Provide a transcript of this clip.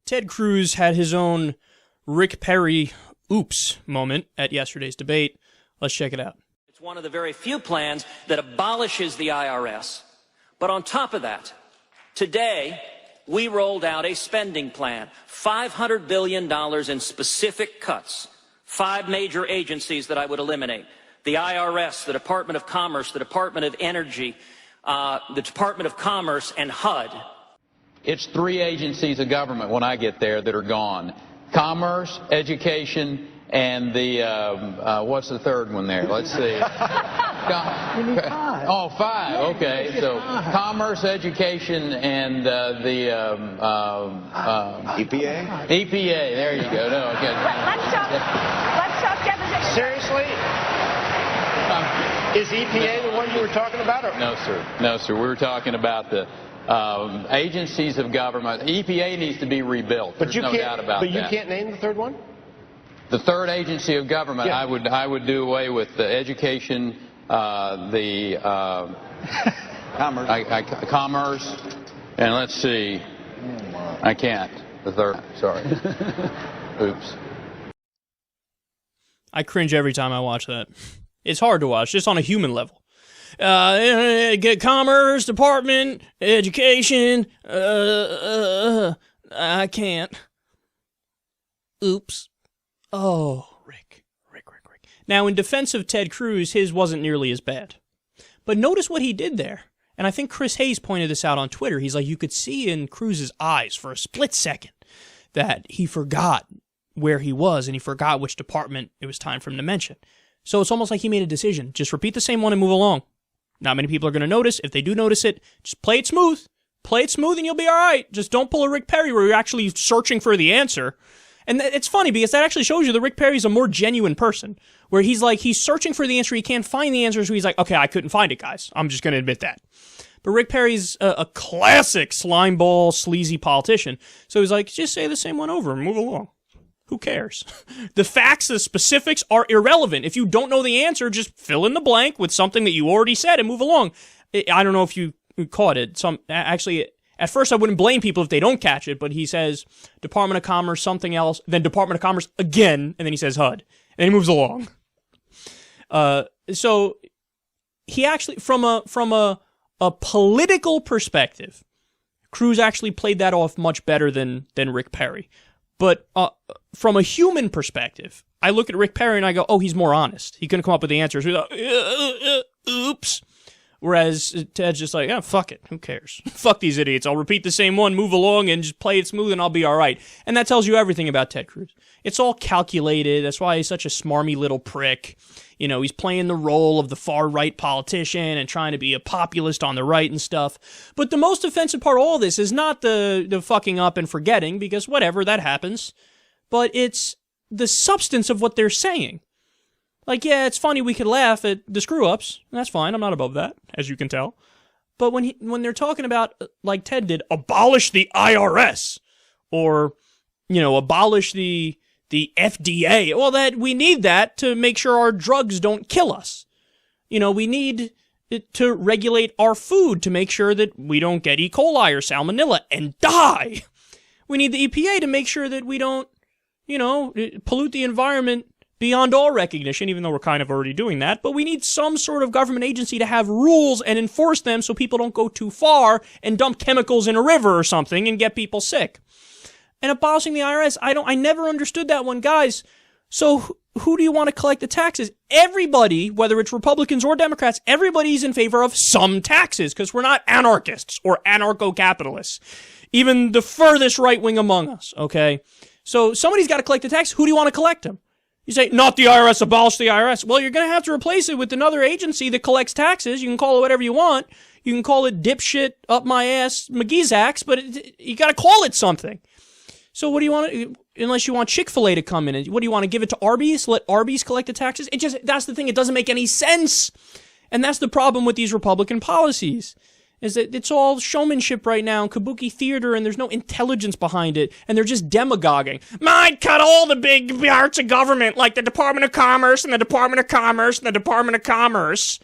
Ted Cruz had his own Rick Perry oops moment at yesterday's debate. Let's check it out. It's one of the very few plans that abolishes the IRS. But on top of that, today we rolled out a spending plan, $500 billion in specific cuts, 5 major agencies that I would eliminate: the IRS, the Department of Commerce, the Department of Energy, the Department of Commerce, and HUD. It's 3 agencies of government when I get there that are gone: Commerce, Education, and the, what's the third one there? Let's see. You need 5. Oh, 5. Okay. So Commerce, Education, and the EPA? EPA. There you go. No, okay. Let's talk deficit. Seriously? Is EPA the one you were talking about? Or? No, sir. No, sir. We were talking about the agencies of government. EPA needs to be rebuilt. There's no doubt about that. But you can't name the third one? The third agency of government, yeah. I would do away with the education, the commerce, and let's see. I can't. The third. Sorry. Oops. I cringe every time I watch that. It's hard to watch, just on a human level. Commerce, Department, Education, I can't. Oops. Oh, Rick. Now, in defense of Ted Cruz, his wasn't nearly as bad. But notice what he did there. And I think Chris Hayes pointed this out on Twitter. He's like, you could see in Cruz's eyes for a split second that he forgot where he was and he forgot which department it was time for him to mention. So it's almost like he made a decision. Just repeat the same one and move along. Not many people are going to notice. If they do notice it, just play it smooth. Play it smooth and you'll be all right. Just don't pull a Rick Perry where you're actually searching for the answer. And it's funny because that actually shows you that Rick Perry's a more genuine person, where he's searching for the answer, he can't find the answer, so he's like, okay, I couldn't find it, guys. I'm just going to admit that. But Rick Perry's a classic slimeball, sleazy politician, so he's like, just say the same one over and move along. Who cares? The facts, the specifics are irrelevant. If you don't know the answer, just fill in the blank with something that you already said and move along. I don't know if you caught it. Actually, at first I wouldn't blame people if they don't catch it, but he says Department of Commerce, something else, then Department of Commerce again, and then he says HUD. And he moves along. So he actually, from a political perspective, Cruz actually played that off much better than Rick Perry. But from a human perspective, I look at Rick Perry and I go, oh, he's more honest. He couldn't come up with the answers. He's like, oops. Whereas Ted's just like, yeah, fuck it. Who cares? Fuck these idiots. I'll repeat the same one, move along, and just play it smooth, and I'll be all right. And that tells you everything about Ted Cruz. It's all calculated. That's why he's such a smarmy little prick. You know, he's playing the role of the far-right politician and trying to be a populist on the right and stuff. But the most offensive part of all this is not the fucking up and forgetting, because whatever, that happens. But it's the substance of what they're saying. Like, yeah, it's funny we could laugh at the screw-ups. That's fine. I'm not above that, as you can tell. But when they're talking about, like Ted did, abolish the IRS, or, you know, abolish the FDA, well, that we need that to make sure our drugs don't kill us. You know, we need it to regulate our food to make sure that we don't get E. coli or salmonella and die. We need the EPA to make sure that we don't, you know, pollute the environment beyond all recognition, even though we're kind of already doing that. But we need some sort of government agency to have rules and enforce them so people don't go too far and dump chemicals in a river or something and get people sick. And abolishing the IRS, I never understood that one, guys. So who do you want to collect the taxes? Everybody, whether it's Republicans or Democrats, everybody's in favor of some taxes because we're not anarchists or anarcho-capitalists. Even the furthest right wing among us, okay? So somebody's got to collect the tax. Who do you want to collect them? You say, not the IRS, abolish the IRS. Well, you're going to have to replace it with another agency that collects taxes. You can call it whatever you want. You can call it dipshit, up my ass, McGee's axe, but you got to call it something. So what do you want, unless you want Chick-fil-A to come in, what do you want to give it to Arby's? Let Arby's collect the taxes? That's the thing, it doesn't make any sense. And that's the problem with these Republican policies, is that it's all showmanship right now, and kabuki theater, and there's no intelligence behind it, and they're just demagoguing. Might cut all the big parts of government, like the Department of Commerce, and the Department of Commerce, and the Department of Commerce.